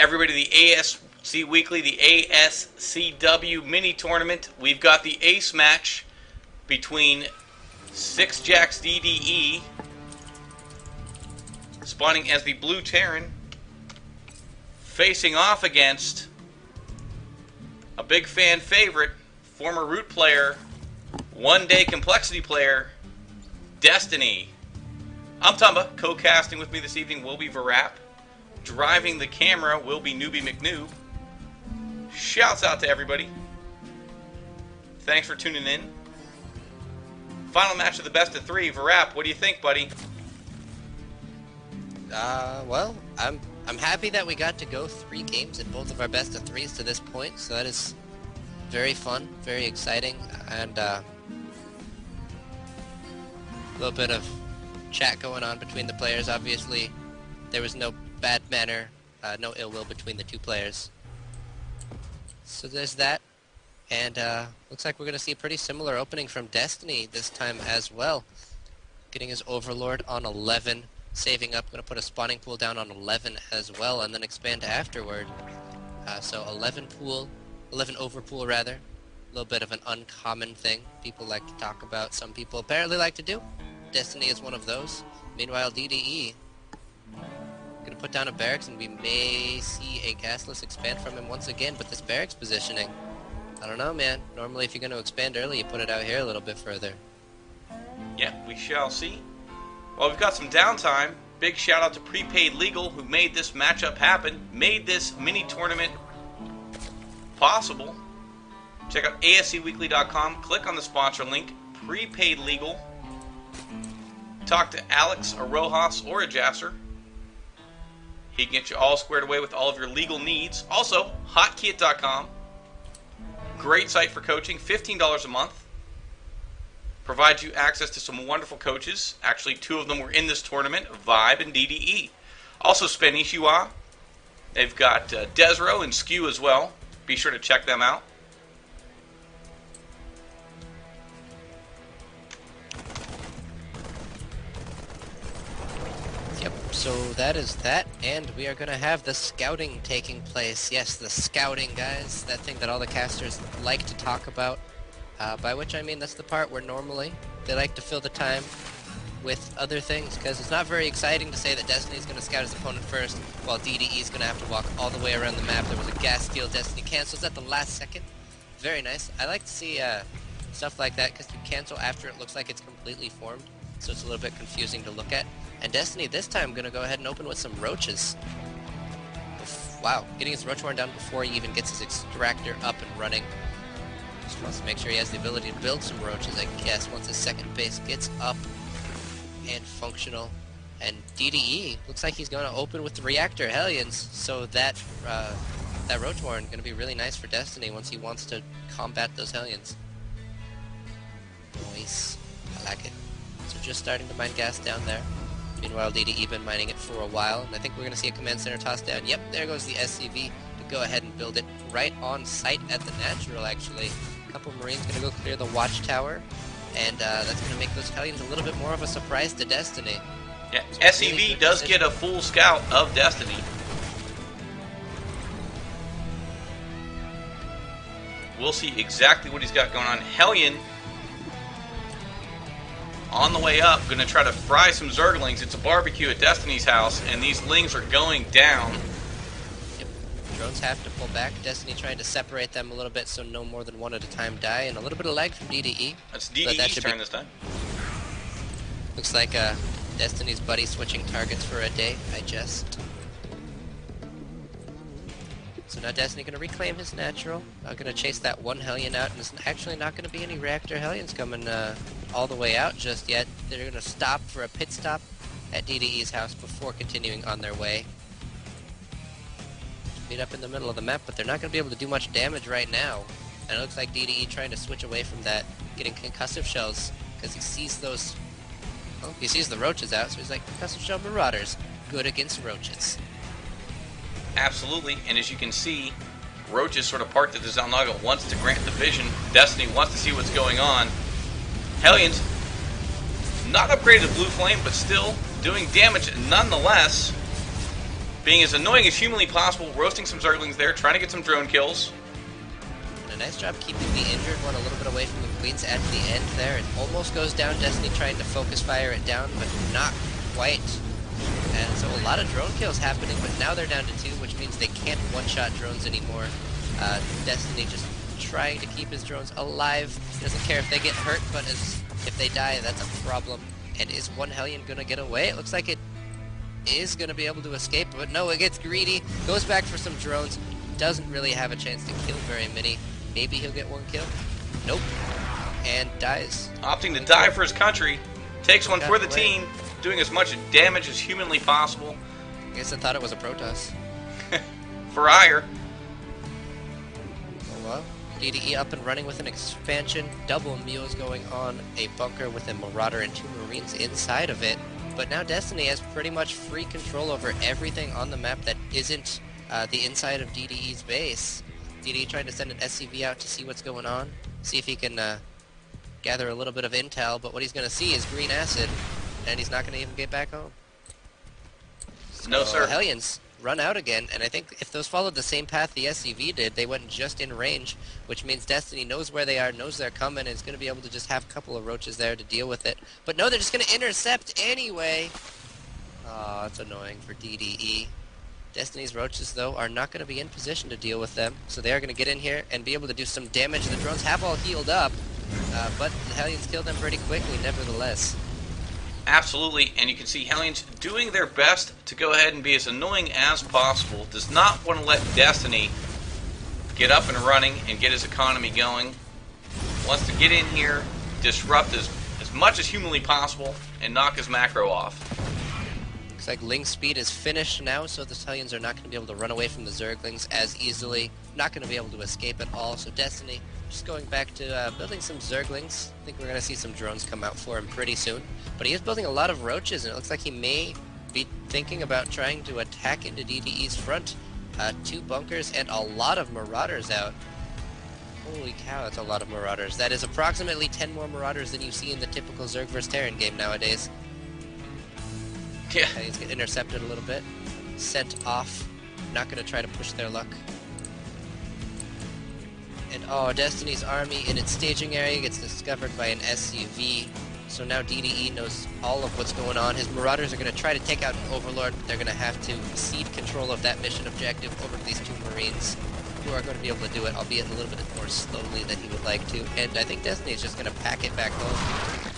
everybody to the ASC Weekly, the ASCW mini tournament. We've got the ace match between 6 Jacks DDE, spawning as the Blue Terran, facing off against a big fan favorite, former Root player, one-day Complexity player, Destiny. I'm Tumba. Co-casting with me this evening will be Varap. Driving the camera will be Newbie McNoob. Shouts out to everybody. Thanks for tuning in. Final match of the best of 3. Varap, what do you think, buddy? Well, I'm happy that we got to go 3 games in both of our best of 3s to this point, so that is very fun, very exciting, and a little bit of chat going on between the players. Obviously, there was no bad manner, no ill will between the 2 players. So there's that, and looks like we're going to see a pretty similar opening from Destiny this time as well. Getting his Overlord on 11, saving up, going to put a spawning pool down on 11 as well, and then expand afterward. So 11 overpool rather. A little bit of an uncommon thing people like to talk about, some people apparently like to do. Destiny is one of those. Meanwhile, DDE gonna put down a barracks, and we may see a gasless expand from him once again, but this barracks positioning, I don't know, man. Normally if you're gonna expand early, you put it out here a little bit further. Yeah, we shall see. Well, we've got some downtime. Big shout out to Prepaid Legal, who made this matchup happen, made this mini tournament possible. Check out ASCWeekly.com, click on the sponsor link, Prepaid Legal. Talk to Alex, a Rojas, or a Jasser. He can get you all squared away with all of your legal needs. Also, hotkey.com. Great site for coaching, $15 a month. Provides you access to some wonderful coaches. Actually, 2 of them were in this tournament, Vibe and DDE. Also, Spanishiwa. They've got Desro and Skew as well. Be sure to check them out. Yep, so that is that, and we are going to have the scouting taking place. Yes, the scouting, guys, that thing that all the casters like to talk about, by which I mean that's the part where normally they like to fill the time with other things, because it's not very exciting to say that Destiny's going to scout his opponent first, while DDE's going to have to walk all the way around the map. There was a gas steal, Destiny cancels at the last second. Very nice. I like to see stuff like that, because you cancel after it looks like it's completely formed, so it's a little bit confusing to look at. And Destiny this time going to go ahead and open with some roaches. Wow, getting his roach horn down before he even gets his extractor up and running. Just wants to make sure he has the ability to build some roaches, I guess, once his second base gets up and functional. And DDE looks like he's going to open with the reactor Hellions, so that roach horn going to be really nice for Destiny once he wants to combat those Hellions. Nice, I like it. So just starting to mine gas down there. Meanwhile, DDE been mining it for a while, and I think we're going to see a command center toss down. Yep, there goes the SCV to go ahead and build it right on site at the natural, actually. A couple Marines going to go clear the watchtower, and that's going to make those Hellions a little bit more of a surprise to Destiny. Yeah, SCV really does get a full scout of Destiny. We'll see exactly what he's got going on. Hellion on the way up, going to try to fry some Zerglings. It's a barbecue at Destiny's house, and these Lings are going down. Yep. Drones have to pull back. Destiny trying to separate them a little bit so no more than one at a time die, and a little bit of lag from DDE. That's DDE's turn this time. Looks like Destiny's buddy switching targets for a day, I jest. So now Destiny going to reclaim his natural. Going to chase that one Hellion out, and there's actually not going to be any reactor Hellions coming all the way out just yet. They're going to stop for a pit stop at DDE's house before continuing on their way. Meet up in the middle of the map, but they're not going to be able to do much damage right now. And it looks like DDE trying to switch away from that, getting concussive shells, because he sees those... Well, he sees the roaches out, so he's like, concussive shell marauders, good against roaches. Absolutely, and as you can see, Roaches sort of parked at the Zalnaga, wants to grant the vision. Destiny wants to see what's going on. Hellions, not upgraded to Blue Flame, but still doing damage nonetheless. Being as annoying as humanly possible, roasting some Zerglings there, trying to get some drone kills. And a nice job keeping the injured one a little bit away from the Queens at the end there. It almost goes down. Destiny trying to focus fire it down, but not quite. And so a lot of drone kills happening, but now they're down to 2, which means they can't one-shot drones anymore. Destiny just trying to keep his drones alive. He doesn't care if they get hurt, but if they die, that's a problem. And is one Hellion going to get away? It looks like it is going to be able to escape, but no, it gets greedy. Goes back for some drones. Doesn't really have a chance to kill very many. Maybe he'll get one kill. Nope. And dies. Opting to die for his country. Takes one for the team. Doing as much damage as humanly possible. I guess I thought it was a Protoss. For ire. Oh well. DDE up and running with an expansion. Double mules going on. A bunker with a Marauder and 2 Marines inside of it. But now Destiny has pretty much free control over everything on the map that isn't the inside of DDE's base. DDE trying to send an SCV out to see what's going on. See if he can gather a little bit of intel. But what he's going to see is green acid. And he's not going to even get back home. So, no, sir. Hellions run out again, and I think if those followed the same path the SCV did, they went just in range, which means Destiny knows where they are, knows they're coming, and is going to be able to just have a couple of roaches there to deal with it. But no, they're just going to intercept anyway. Oh, it's annoying for DDE. Destiny's roaches, though, are not going to be in position to deal with them, so they are going to get in here and be able to do some damage. The drones have all healed up, but the Hellions killed them pretty quickly, nevertheless. Absolutely, and you can see Hellions doing their best to go ahead and be as annoying as possible. Does not want to let Destiny get up and running and get his economy going. Wants to get in here, disrupt as much as humanly possible, and knock his macro off. Looks like Ling speed is finished now, so the Hellions are not going to be able to run away from the Zerglings as easily. Not going to be able to escape at all, so Destiny just going back to building some Zerglings. I think we're going to see some drones come out for him pretty soon. But he is building a lot of roaches, and it looks like he may be thinking about trying to attack into DDE's front. 2 bunkers and a lot of Marauders out. Holy cow, that's a lot of Marauders. That is approximately 10 more Marauders than you see in the typical Zerg vs. Terran game nowadays. Yeah. He's getting intercepted a little bit. Sent off. Not going to try to push their luck. And oh, Destiny's army in its staging area gets discovered by an SCV. So now DDE knows all of what's going on. His Marauders are going to try to take out an Overlord, but they're going to have to cede control of that mission objective over to these 2 Marines, who are going to be able to do it, albeit a little bit more slowly than he would like to. And I think Destiny is just going to pack it back home.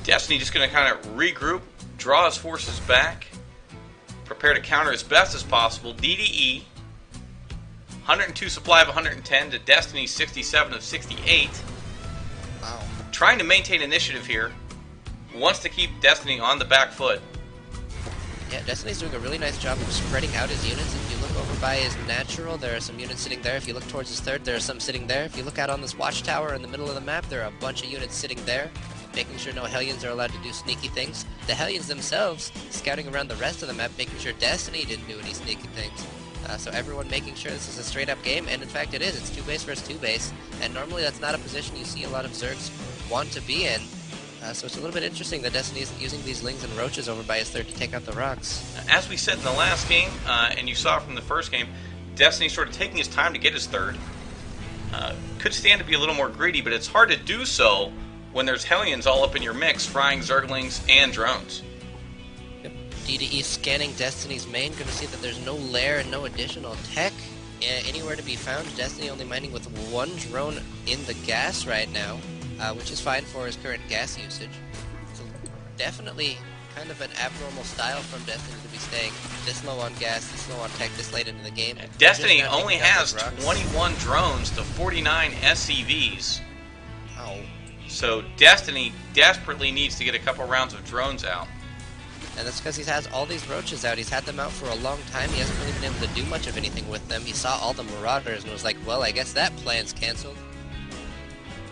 Destiny just going to kind of regroup, draw his forces back, prepare to counter as best as possible. DDE, 102 supply of 110 to Destiny's 67 of 68. Wow. Trying to maintain initiative here. Wants to keep Destiny on the back foot. Yeah, Destiny's doing a really nice job of spreading out his units. If you look over by his natural, there are some units sitting there. If you look towards his third, there are some sitting there. If you look out on this watchtower in the middle of the map, there are a bunch of units sitting there, making sure no Hellions are allowed to do sneaky things. The Hellions themselves scouting around the rest of the map, making sure Destiny didn't do any sneaky things. So everyone making sure this is a straight-up game, and in fact it is. It's 2 base versus 2 base, and normally that's not a position you see a lot of Zergs want to be in. So it's a little bit interesting that Destiny isn't using these Lings and Roaches over by his third to take out the rocks. As we said in the last game, and you saw from the first game, Destiny sort of taking his time to get his third. Could stand to be a little more greedy, but it's hard to do so when there's Hellions all up in your mix, frying Zerglings and drones. Yep. DDE scanning Destiny's main, gonna see that there's no lair and no additional tech anywhere to be found. Destiny only mining with 1 drone in the gas right now, which is fine for his current gas usage. So definitely kind of an abnormal style from Destiny to be staying this low on gas, this low on tech, this late into the game. Destiny only has 21 drones to 49 SCVs. Wow. So Destiny desperately needs to get a couple rounds of drones out. And that's because he has all these roaches out. He's had them out for a long time. He hasn't really been able to do much of anything with them. He saw all the Marauders and was like, well, I guess that plan's cancelled.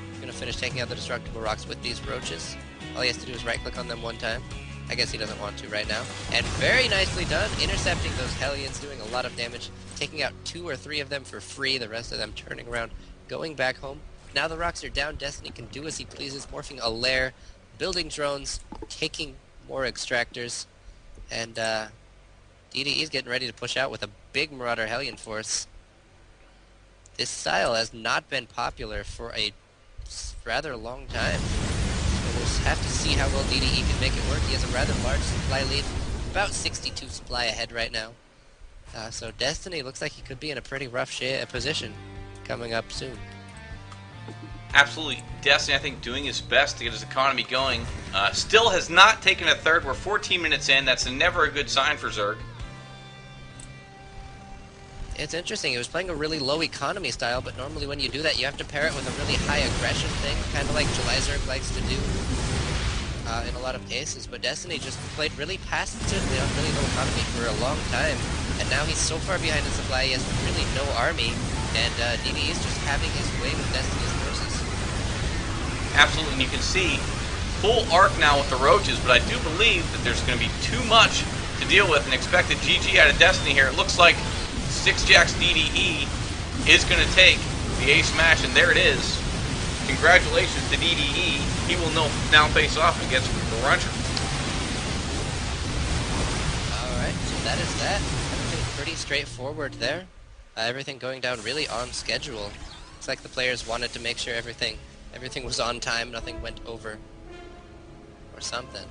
He's going to finish taking out the destructible rocks with these roaches. All he has to do is right-click on them 1 time. I guess he doesn't want to right now. And very nicely done, intercepting those Hellions, doing a lot of damage, taking out 2 or 3 of them for free, the rest of them turning around, going back home. Now the rocks are down, Destiny can do as he pleases, morphing a lair, building drones, taking more extractors, and DDE's getting ready to push out with a big Marauder Hellion Force. This style has not been popular for a rather long time. So we'll have to see how well DDE can make it work. He has a rather large supply lead, about 62 supply ahead right now. So Destiny looks like he could be in a pretty rough position coming up soon. Absolutely. Destiny, I think, doing his best to get his economy going. Still has not taken a third. We're 14 minutes in. That's never a good sign for Zerg. It's interesting. He was playing a really low economy style, but normally when you do that, you have to pair it with a really high aggression thing, kind of like July Zerg likes to do in a lot of cases. But Destiny just played really passively on really low economy for a long time, and now he's so far behind in supply, he has really no army, and DDE is just having his way with Destiny's forces. Absolutely, and you can see full arc now with the Roaches, but I do believe that there's going to be too much to deal with, and expected GG out of Destiny here. It looks like 6-Jack's DDE is going to take the A smash, and there it is. Congratulations to DDE. He will now face off against the Runcher. Alright, so that is that. Everything pretty straightforward there. Everything going down really on schedule. Looks like the players wanted to make sure everything was on time, nothing went over or something.